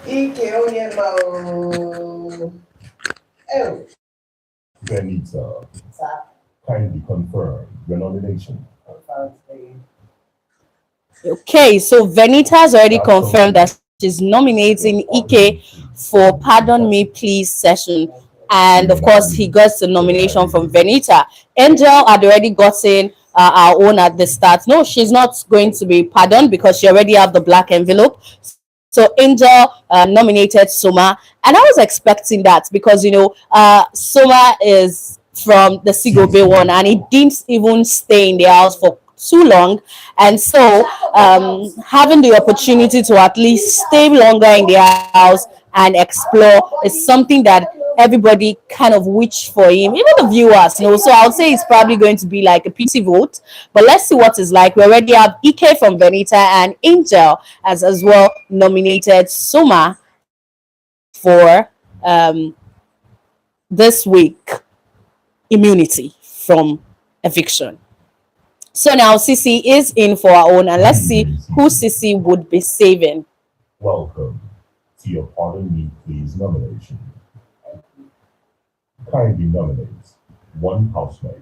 Ike onye ma o. Oh. Benita, Sir. kindly confirm your nomination. Okay, so Venita has already confirmed that she's nominating Ike for Pardon Me Please session. And of course, he got the nomination from Venita. Angel had already gotten our own at the start. No, she's not going to be pardoned because she already have the black envelope. So Angel nominated Soma, and I was expecting that because Soma is from the Sigobe one, and he didn't even stay in the house for too long, and so having the opportunity to at least stay longer in the house and explore is something that everybody kind of wish for him, even the viewers. So I would say it's probably going to be like a pity vote, but let's see what it's like. We already have Ike from Venita, and Angel has as well nominated Soma for this week immunity from eviction. So now Sissy is in for our own, and let's see who Sissy would be saving. Welcome to your Pardon Me Please nomination. Kindly nominate one housemate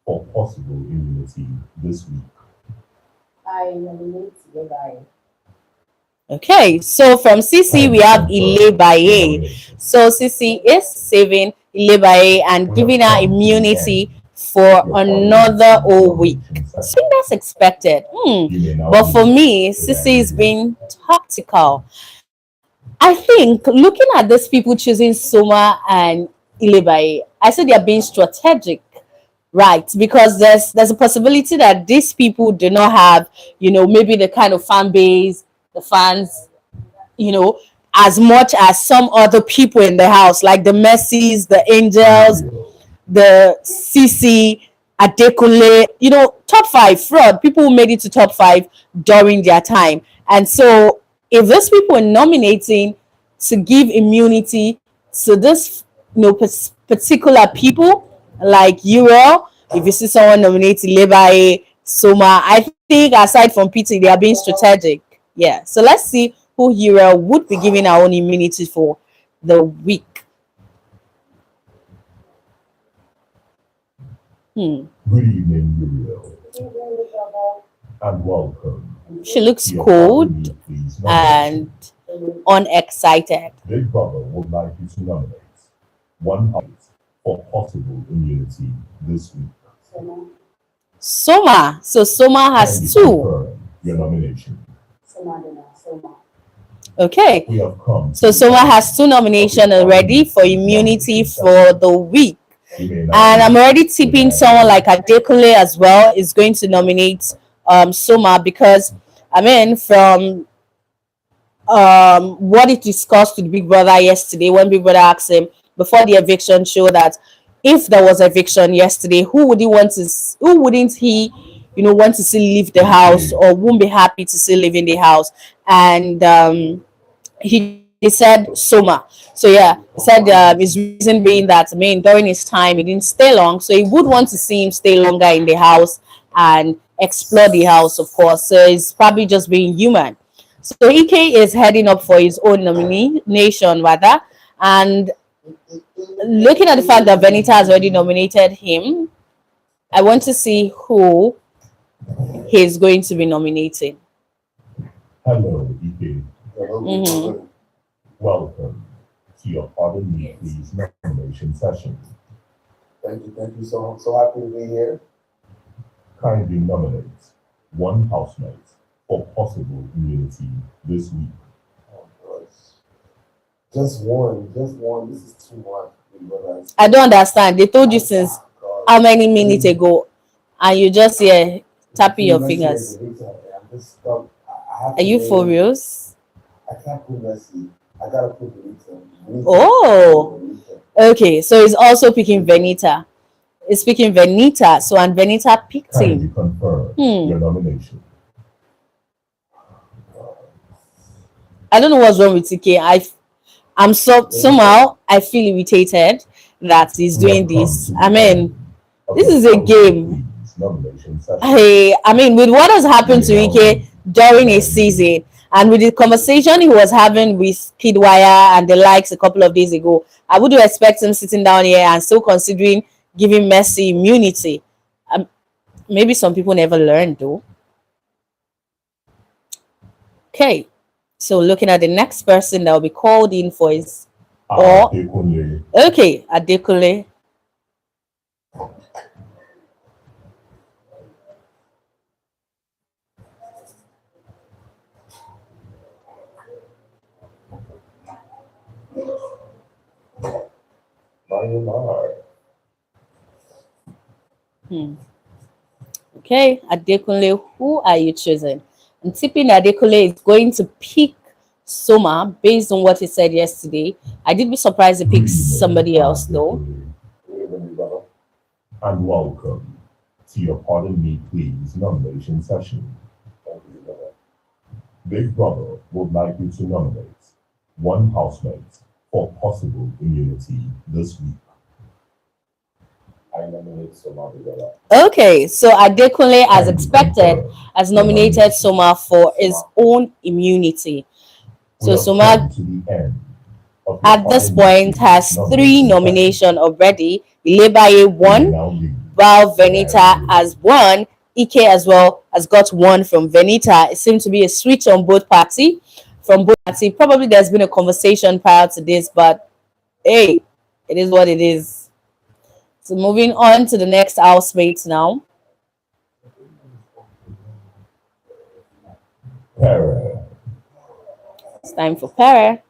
for possible immunity this week. I nominate Levi. Okay, so from Sissy we have Ilebaye. So Sissy is saving Ilebaye and giving her immunity for another whole week. So I think that's expected. But for me, Sissy is being tactical. I think looking at these people choosing Soma and Ilebaye, I said they're being strategic, right? Because there's a possibility that these people do not have, maybe the kind of fan base, the fans, you know, as much as some other people in the house, like the Messis, the Angels, the CC, Adekule, top five fraud, people who made it to top five during their time. And so if those people are nominating to give immunity to this, particular people like Euro, if you see someone nominating Lebae, Soma, I think aside from PT, they are being strategic. Yeah. So let's see who Euro would be giving our own immunity for the week. Good evening, Uriel, and welcome. She looks cold and unexcited. Big Brother would like you to nominate one out for possible immunity this week. Soma. So Soma has Kindly two. confirm your nomination. Soma. Okay. We have come. So Soma has two nominations already for immunity for the week. And I'm already tipping someone like Adekule as well is going to nominate Soma because from what it discussed with Big Brother yesterday when Big Brother asked him before the eviction show that if there was eviction yesterday, who wouldn't he want to see leave the house or won't be happy to see leave in the house? And he said Soma. So yeah, he said his reason being that during his time he didn't stay long, so he would want to see him stay longer in the house and explore the house, of course. So he's probably just being human. So Ike is heading up for his own nomination rather, and looking at the fact that Venita has already nominated him, I want to see who he's going to be nominating. Hello, Ike. Mhm. Welcome to your Pardon Me Please nomination session. Thank you. So happy to be here. Kindly nominate one housemate for possible immunity this week. Oh, gosh. Just one. This is too much. But I don't understand. They told you since God. how many minutes ago, and you just here tapping your Messi fingers. is elite. I'm just stuck. I have Are to you for name- reals? I can't put Messi. I gotta put Benito. Oh, okay. So he's also picking Venita. He's picking Venita. So and Venita picked Kindly him. confirm Hmm. your nomination. I don't know what's wrong with TK. I'm somehow I feel irritated that he's doing Welcome this. to the I mean, end of this your is a Pardon Me game. Please nomination session. I mean, with what has happened to Ike during a season, and with the conversation he was having with Kidwire and the likes a couple of days ago, I would expect him sitting down here and still considering giving Messi immunity. Maybe some people never learned though. Okay, so looking at the next person that will be called in for his or Adekunle. okay, Adekule. My. Okay, Adekunle, who are you choosing? I'm tipping Adekunle is going to pick Soma based on what he said yesterday. I did be surprised he picked somebody else though. And welcome to your Pardon Me Please nomination session. Big Brother would like you to nominate one housemate for possible immunity this week. I nominate Soma. Okay, so Adekunle, as expected, has nominated Soma for his own immunity. So We have Soma come to the end of your at this Pardon Me point Please has 3 nomination nominations already. Ilebaye session. We one, now leave while Venita has one. Ike as well has got one from Venita. It seems to be a switch on both party. From both party, probably there's been a conversation prior to this, but hey, it is what it is. So moving on to the next housemate now. Para. It's time for Para.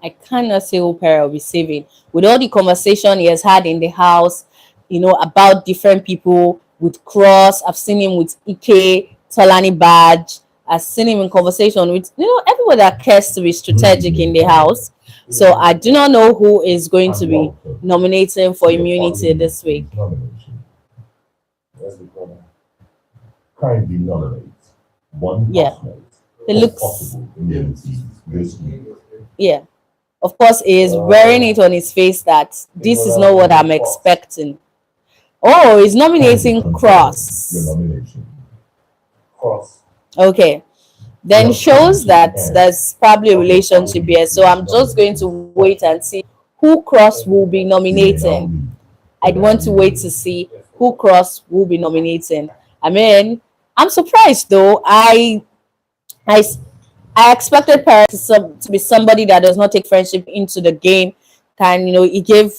I cannot say who Para will be saving. With all the conversation he has had in the house, about different people with Cross. I've seen him with Ike, Tolani Badge. I've seen him in conversation with, everyone that cares to be strategic in the house. So I do not know who is going to be nominating for immunity this week. Nomination. Kindly nominate one Yeah. housemate It for looks, possible immunity this week. yeah. Of course, he is wearing it on his face that this is not what I'm expecting. Oh, he's nominating Your Cross. nomination. Cross. Okay. Then shows that there's probably a relationship here. So I'm just going to wait and see who Cross will be nominating. I'd want to wait to see who Cross will be nominating. I mean, I'm surprised though. I, I expected Paris to be somebody that does not take friendship into the game. He gave,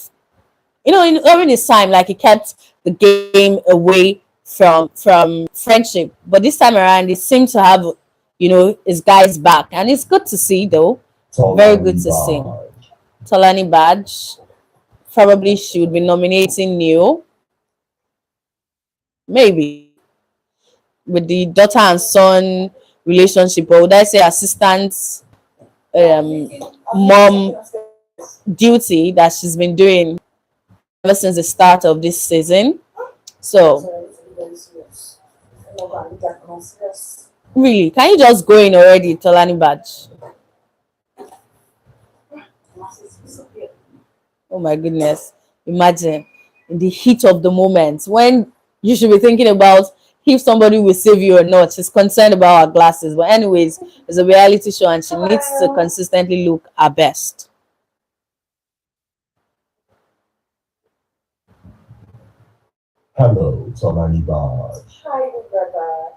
during his time, like he kept the game away from friendship. But this time around, he seemed to have, his guys back, and it's good to see though. Very good to see. Tolani Badge probably should be nominating Neo, maybe with the daughter and son relationship, or would I say assistant um, mom duty that she's been doing ever since the start of this season. So Really? Can you just go in already, Tolani Badge? Oh my goodness. Imagine in the heat of the moment when you should be thinking about if somebody will save you or not. She's concerned about her glasses. But, anyways, it's a reality show and she needs to consistently look her best. Hello, Tolani Badge, Hi, brother.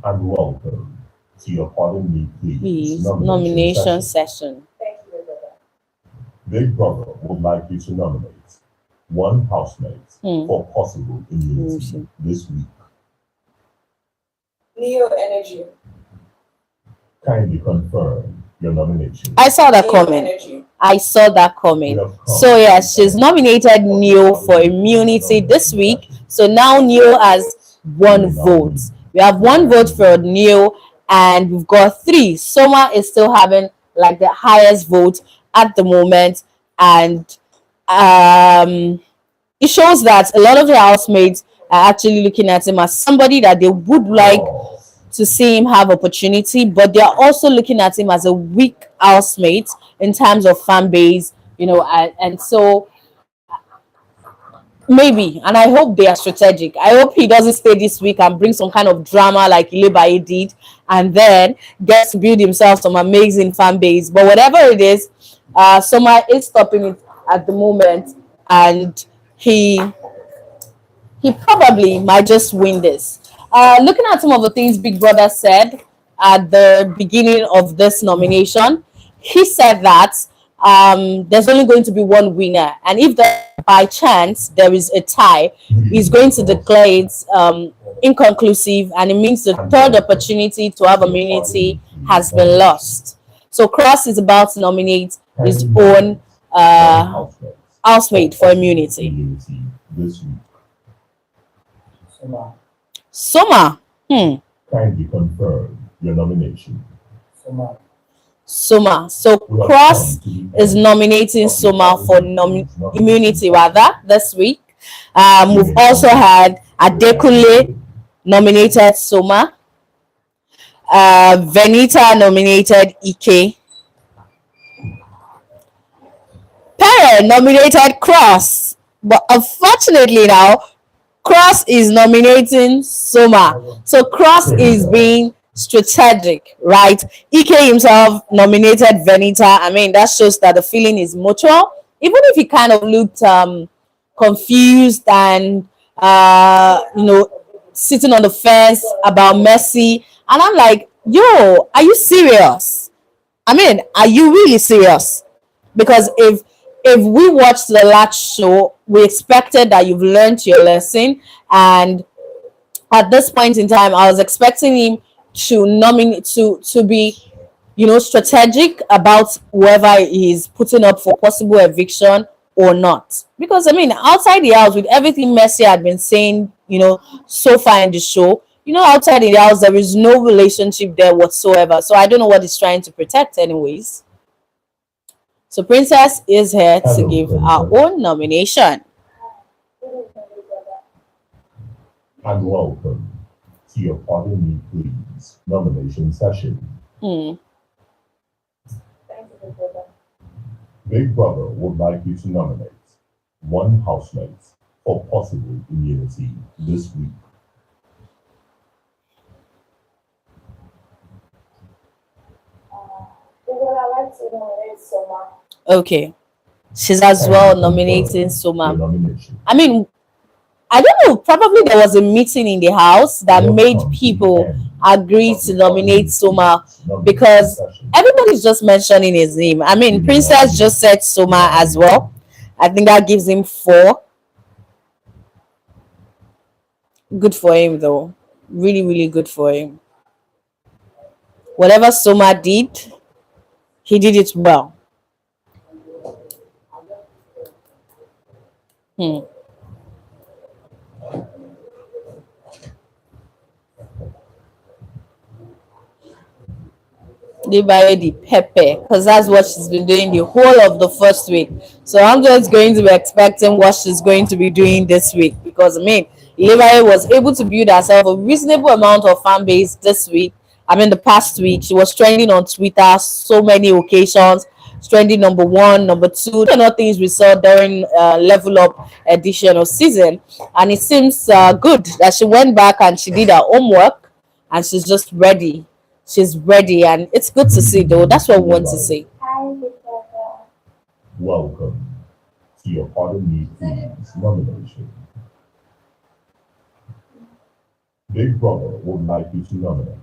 and welcome to your Pardon Me Please, Please nomination session. Thank you, brother. Big Brother would like you to nominate one housemate Hmm. for possible immunity this week. Neo Energy. Kindly confirm your nomination. I saw that Neo comment. Energy. I saw that comment. So yes, she's nominated Neo for immunity this week. So now Neo has one vote. We have one vote for Neo, and we've got three. Soma is still having like the highest vote at the moment, and it shows that a lot of the housemates are actually looking at him as somebody that they would like to see him have opportunity, but they're also looking at him as a weak housemate in terms of fan base, and so maybe, and I hope they are strategic. I hope he doesn't stay this week and bring some kind of drama like Ilebaye did, and then gets to build himself some amazing fan base. But whatever it is, Soma is stopping it at the moment, and he probably might just win this. Looking at some of the things Big Brother said at the beginning of this nomination, he said that there's only going to be one winner, and if by chance there is a tie, he's going to declare it inconclusive, and it means the third opportunity to have immunity has been lost. So Cross is about to nominate his own housemate for immunity. This week. Soma. Kindly confirm your nomination. Soma. So Cross is nominating Soma for immunity rather this week. We've also had Adekule nominated Soma. Venita nominated Ike. Pere nominated Cross. But unfortunately now, Cross is nominating Soma. So Cross is being strategic, right? Ike himself nominated Venita. I mean, that shows that the feeling is mutual. Even if he kind of looked confused and sitting on the fence about Messi. And I'm like, yo, are you serious? I mean, are you really serious? Because if we watched the last show, we expected that you've learned your lesson, and at this point in time, I was expecting him to nominate to be, strategic about whoever he's putting up for possible eviction or not. Because I mean, outside the house, with everything Messi had been saying, so far in the show, outside the house, there is no relationship there whatsoever. So I don't know what he's trying to protect, anyways. So Princess is here to give our own nomination. And welcome to your Pardon Me Please nomination session. Thank you, brother. Big Brother would like you to nominate one housemate for possible immunity this week. I like to nominate Soma. Okay. She's as well nominating Soma. Nomination. I mean, I don't know, probably there was a meeting in the house that made people agree to nominate Soma because everybody's just mentioning his name. I mean, Princess just said Soma as well. I think that gives him 4. Good for him, though. Really, really good for him. Whatever Soma did, he did it well. The pepper, because that's what she's been doing the whole of the first week. So I'm just going to be expecting what she's going to be doing this week, because I mean, Levi was able to build herself a reasonable amount of fan base this week, I mean, the past week, she was trending on Twitter so many occasions. Trending number one, number two, and all things we saw during Level Up edition of season. And it seems good that she went back and she did her homework and she's just ready. She's ready, and it's good to see, though. That's what we want to see. Hi, Big Brother. Welcome to your Pardon Me Please nomination. Big Brother would like you to nominate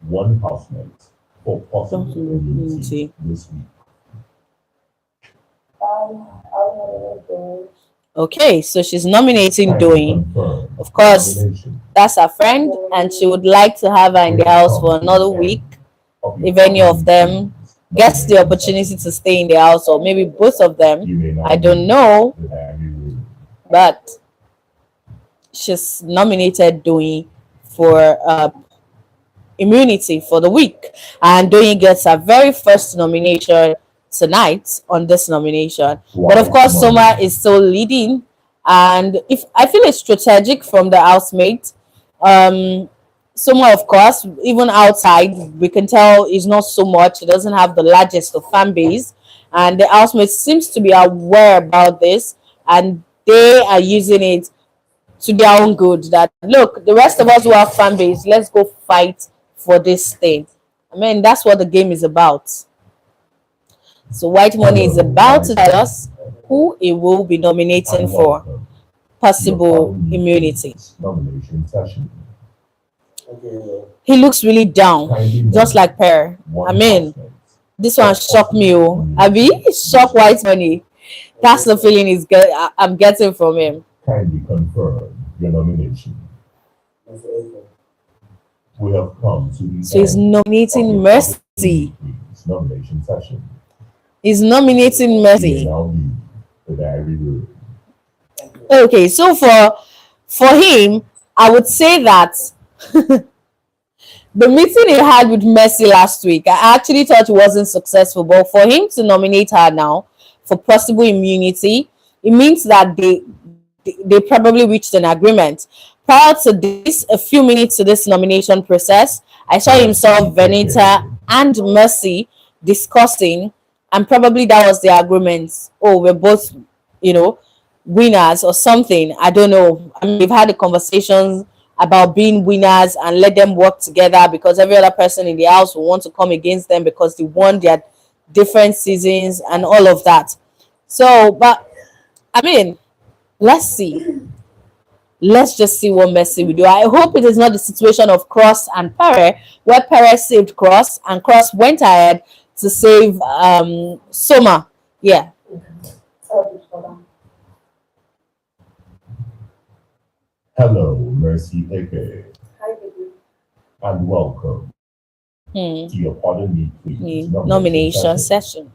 one housemate for possible immunity this week. I'll nominate those. Okay, so she's nominating Kindly Doing. confirm Of course, nomination that's her friend, and she would like to have her in the house for another week. of your If any Pardon of Me them Please gets the nomination opportunity session. to stay in the house, or maybe both of them, You may now I don't leave know, the diary room. but she's nominated Doing for immunity for the week, and Doing gets her very first nomination tonight on this nomination. But of course, Soma is still leading, and if I feel it's strategic from the housemate. Soma, of course, even outside, we can tell is not so much. It doesn't have the largest of fan base, and the housemate seems to be aware about this, and they are using it to their own good. That look, the rest of us who have fan base, let's go fight for this thing. I mean, that's what the game is about. So White Money is about to tell us who it will be nominating And for welcome to your possible Pardon Me immunity. Please nomination session. Okay. He looks really down, Kindly just nominate like Per. one I mean, housemate this for one shocked me. possible Oh, immunity Abby, this shock week. White Money. That's the feeling I'm getting from him. Kindly confirm your nomination. That's it. We have come to the So he's end of nominating your Mercy. Pardon Me Please nomination session. He's nominating You may Mercy. now leave the diary room. Okay, so for him, I would say that the meeting he had with Mercy last week, I actually thought it wasn't successful. But for him to nominate her now for possible immunity, it means that they probably reached an agreement. Prior to this, a few minutes to this nomination process, I saw himself, Venita, and Mercy discussing, and probably that was the agreement. Oh, we're both, you know, winners or something. I don't know. I mean, we've had the conversations about being winners and let them work together, because every other person in the house will want to come against them because they won their different seasons and all of that. So, but I mean, let's see. Let's just see what Messi will do. I hope it is not the situation of Cross and Perez, where Perez saved Cross and Cross went ahead to save Soma. Yeah. Sorry, Big Brother. Hello, Mercy Eke, Hi, baby. and welcome Hmm. to your Pardon Me Please Nomination session.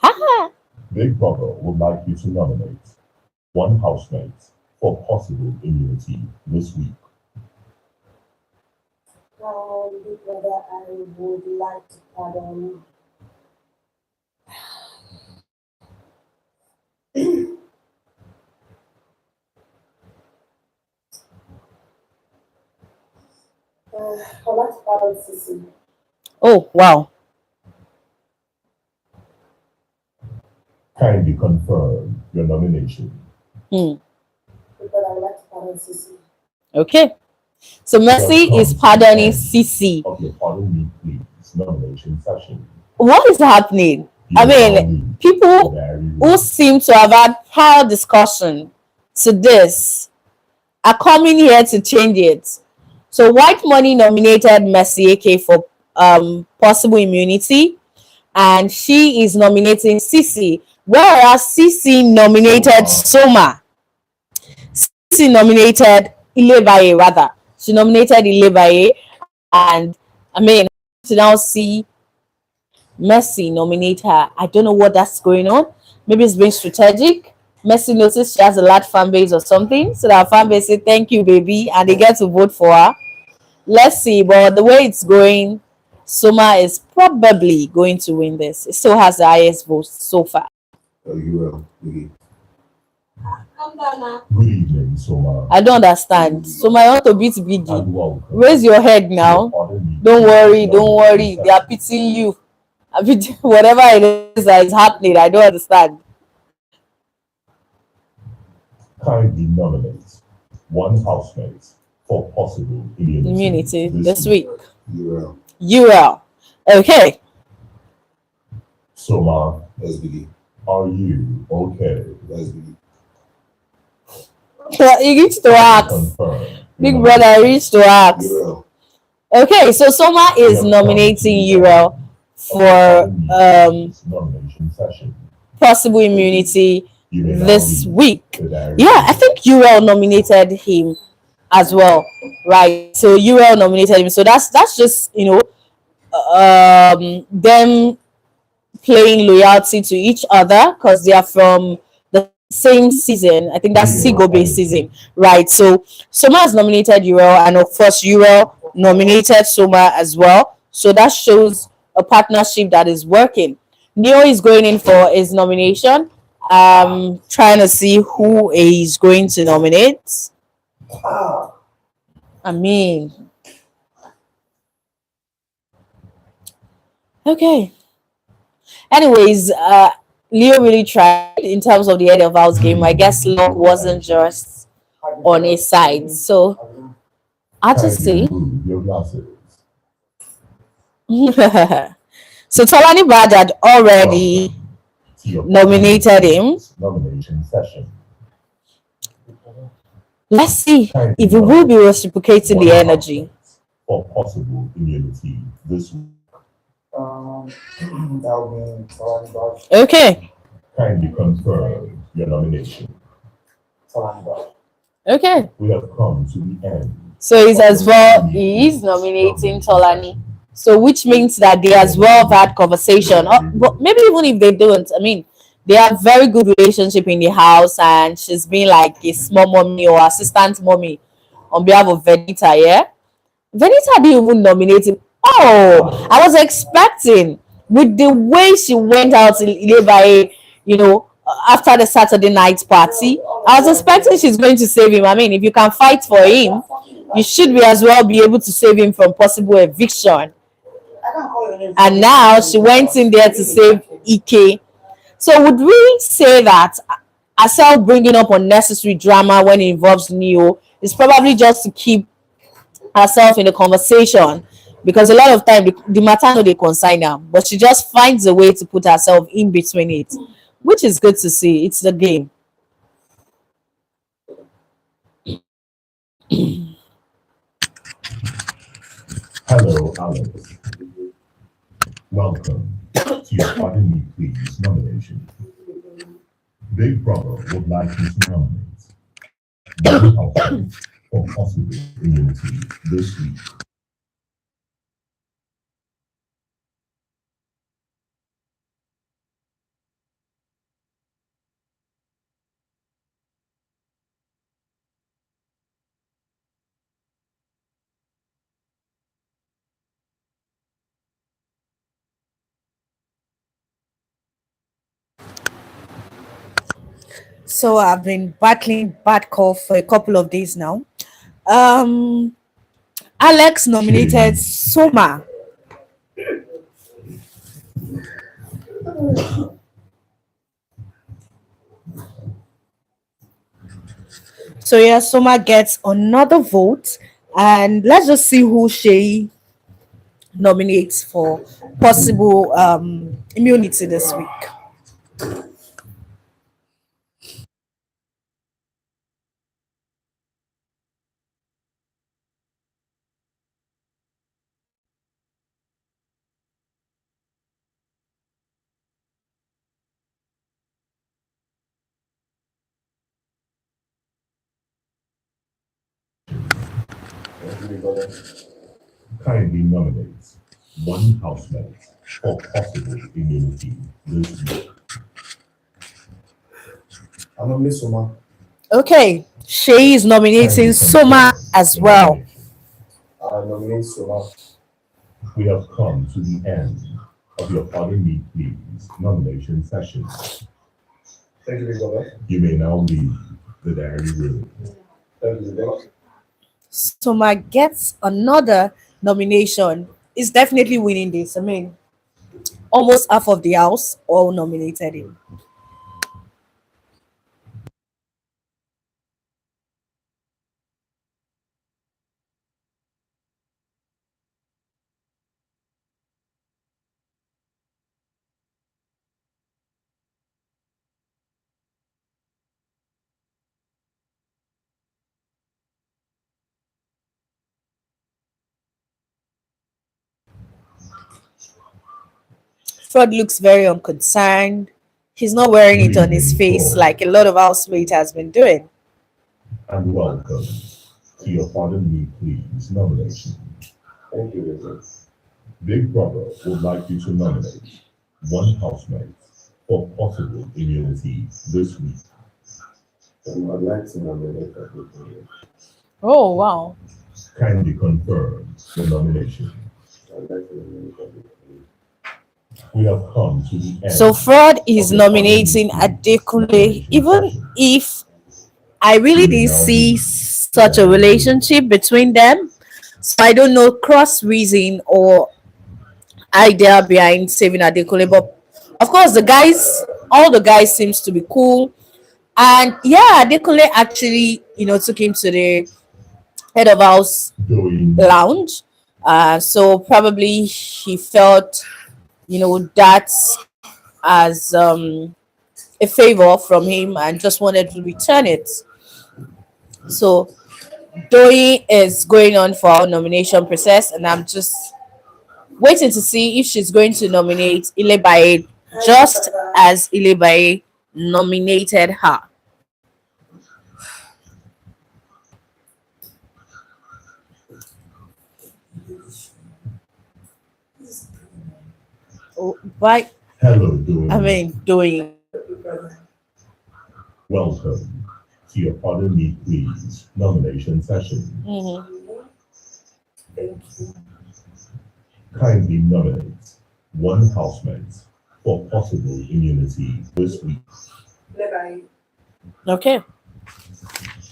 Haha. Big Brother would like you to nominate one housemate for possible immunity this week. Big Brother, I would like to pardon. I'd like to pardon Sissy. Oh wow. Kindly confirm your nomination. Hmm. Big Brother, I would like to pardon Sissy. Okay. So Mercy is pardoning Sisi. Of your Pardon Me Please nomination session. What is happening? You I may now mean, leave the people diary room. who seem to have had prior discussion to this are coming here to change it. So White Money nominated Mercy AK for possible immunity, and she is nominating Sisi, whereas Sisi nominated Soma. Sisi nominated Ilebaye, rather. She nominated Ilebaye, and I mean, to now see Mercy nominate her. I don't know what that's going on. Maybe it's being strategic. Mercy noticed she has a large fan base or something, so that fan base say thank you, baby, and they get to vote for her. Let's see, but the way it's going, Soma is probably going to win this. It still has the highest votes so far. You will. Okay. Good evening, Soma, I don't understand. Soma, you want to beat Biggie? and welcome Raise your head to now. your Pardon Me Don't worry. They are pitying you. I mean, whatever it is that is happening, I don't understand. Kindly nominate one housemate for possible Immunity this week. week. URL. URL. Okay. Soma, SBD. are you okay? SBD. You reached to ask. Confirm. Big brother reached to ask. URL. Okay, so Soma is nominating URL for nomination session. possible immunity You may now this leave week. the diary. Yeah, I think URL nominated him as well, right? So URL nominated him. So that's just them playing loyalty to each other because they are from the same season. I think that's Sigobe season, right? So Soma has nominated URL, and of course URL nominated Soma as well. So that shows a partnership that is working. Neo is going in for his nomination. Trying to see who he's going to nominate. I mean, okay. Anyways, Leo really tried in terms of the head of house game. I guess luck wasn't just on his side. So I'll just Kindly say. remove your glasses. So Tolani Bad had already To your nominated him. nomination session. Let's see if he will be reciprocating the energy. For possible immunity this week. That'll be Talani Bad. Okay. Kindly confirm your nomination. Talani Bad. Okay. We have come to the end. So he's as well, he is nominating Tolani. So which means that they as well have had conversation. But maybe even if they don't, I mean, they have very good relationship in the house, and she's been like a small mommy or assistant mommy on behalf of Venita, yeah? Venita didn't even nominate him. Oh, I was expecting with the way she went out in Ilebaye, after the Saturday night party, I was expecting she's going to save him. I mean, if you can fight for him, you should be as well be able to save him from possible eviction. And now she went in there to save Ike. So would we say that herself bringing up unnecessary drama when it involves Neo is probably just to keep herself in the conversation, because a lot of time the matter no they consign her, but she just finds a way to put herself in between it, which is good to see. It's the game. Hello, Alex. Welcome to your Pardon Me Please nomination. Big Brother would like you to nominate one household for possible immunity this week. So I've been battling bad cough for a couple of days now. Um, Alex nominated Soma. So yeah, Soma gets another vote, and let's just see who she nominates for possible immunity this week. Kindly nominate one housemate for possible immunity this week. I'm gonna miss Soma. Okay, she is nominating Soma as well. I nominate Soma. We have come to the end of your Pardon Me Please nomination session. Thank you, Big Brother. You may now leave the diary room. Thank you, Big Brother. Soma gets another nomination is definitely winning this. I mean, almost half of the house all nominated him. Fred looks very unconcerned. He's not wearing Good it on his evening, face all, like a lot of housemates has been doing. and welcome to your pardon me please nomination. Thank you, Lizzie. Big Brother would like you to nominate one housemate for possible immunity this week. I'd like to nominate everybody. Oh wow. Kindly confirm the nomination. I'd like to nominate everybody. We have come to the end So Fred is of the pardon me nominating please Adekunle, nomination even session. if I really We will didn't now see move to such a our debate. relationship between them. So I don't know cross reason or idea behind saving Adekunle. But of course the guys, all the guys seems to be cool. And yeah, Adekunle actually, took him to the head of house Doing lounge. So probably he felt, that as a favor from him and just wanted to return it. So Doi is going on for our nomination process, and I'm just waiting to see if she's going to nominate Ilebaye just as Ilebaye nominated her. Oh, right. hello I doing mean, doing. welcome to your pardon me please nomination session. Mhm. Thank you. Kindly nominate one housemate for possible immunity this week. Bye. Okay.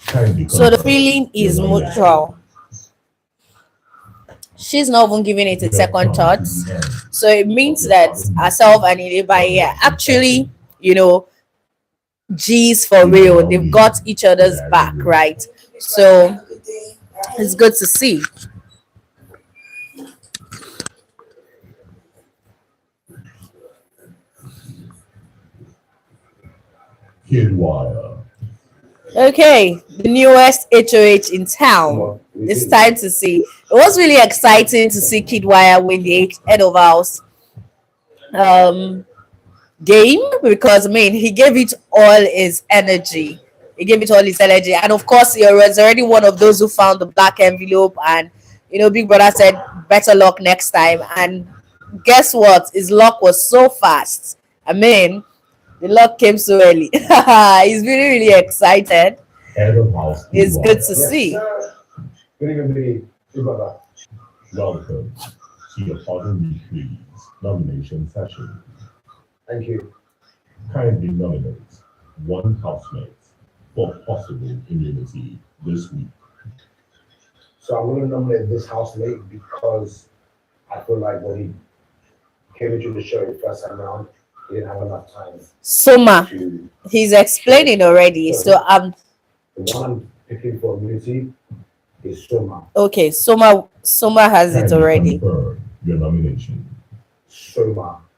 Kindly So the confirm feeling your is nomination. mutual. She's not even giving it We a have second come to thoughts. the end So it of means your that pardon me herself and please Ilebaye are nomination actually, session. G's for We will real. now They've leave got each the other's diary back, room. right? So it's good to see. Kid Wire. Okay, the newest HOH in Come town. on, we It's did time it. to see. It was really exciting to see Kid Wire win the head of house um, game because I mean he gave it all his energy. He gave it all his energy, and of course he was already one of those who found the black envelope. And Big Brother said, "Better luck next time." And guess what? His luck was so fast. I mean, the luck came so early. He's really, really excited. Head of House Kid It's good Wire. to Yes, see. sir. Good evening, Biddy. Good brother. Welcome to your pardon me please nomination session. Thank you. Kindly nominate one housemate for possible immunity this week. So I'm going to nominate this housemate because I feel like when he came into the show the first time around, he didn't have enough time Soma, to he's show. explaining already. So So the one I'm picking for immunity is Soma. okay. Soma has it Kindly already. confirm your nomination. Soma. We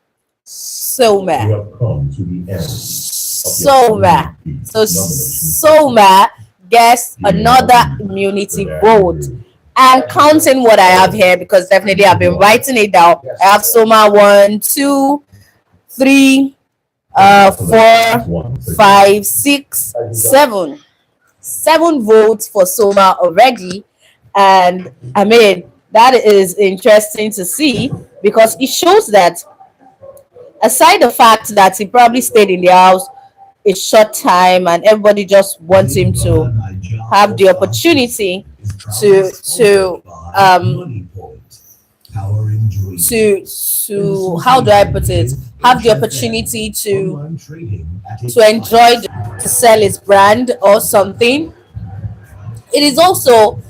Soma. have come to the end of your Soma. pardon me So please nomination session. Soma gets You may now another leave immunity the diary vote. room. And counting what I have here, because definitely I've been writing it down. Yes, I have sir. Soma 1, 2, 3, Congratulations 4, once again. 5, 6, Thank you, sir. 7. 7 votes for Soma already. And I mean, that is interesting to see because it shows that aside the fact that he probably stayed in the house a short time and everybody just wants him to have the opportunity to to how do I put it, have the opportunity to enjoy to sell his brand or something. It is also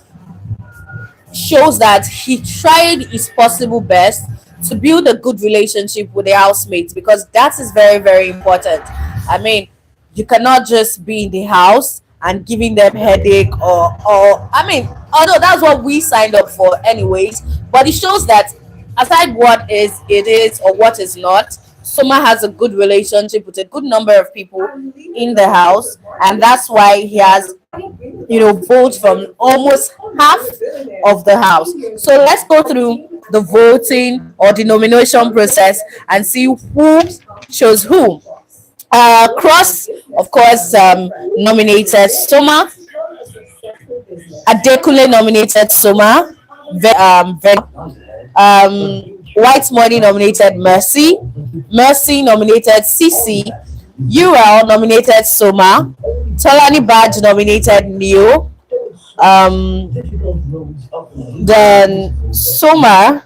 shows that he tried his possible best to build a good relationship with the housemates, because that is very, very important. I mean, you cannot just be in the house and giving them headache, or I mean, although that's what we signed up for anyways, but it shows that aside what is it is or what is not, Soma has a good relationship with a good number of people in the house, and that's why he has, votes from almost half of the house. So let's go through the voting or the nomination process and see who chose who. Cross, of course, nominated Soma. Adekule nominated Soma. White Money nominated Mercy. Mercy nominated Cece. Uriel nominated Soma. Tolani Badge nominated Neo. Then Soma,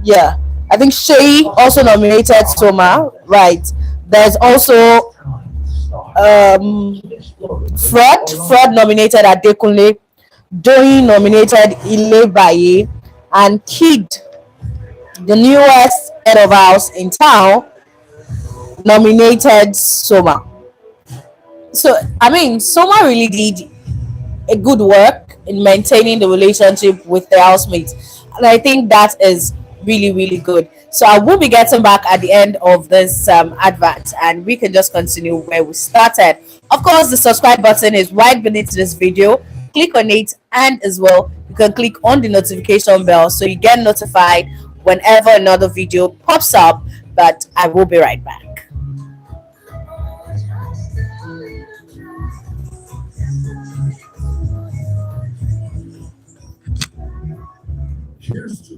yeah, I think Shay also nominated Soma, right? There's also um Fraud nominated Adekunle, Doyin nominated Ilebaye, and Kid, the newest head of house in town, nominated Soma. So I mean, Soma really did a good work in maintaining the relationship with the housemates, and I think that is really, really good. So I will be getting back at the end of this advert, and we can just continue where we started. Of course, the subscribe button is right beneath this video. Click on it, and as well you can click on the notification bell so you get notified whenever another video pops up. But I will be right back. Cheers to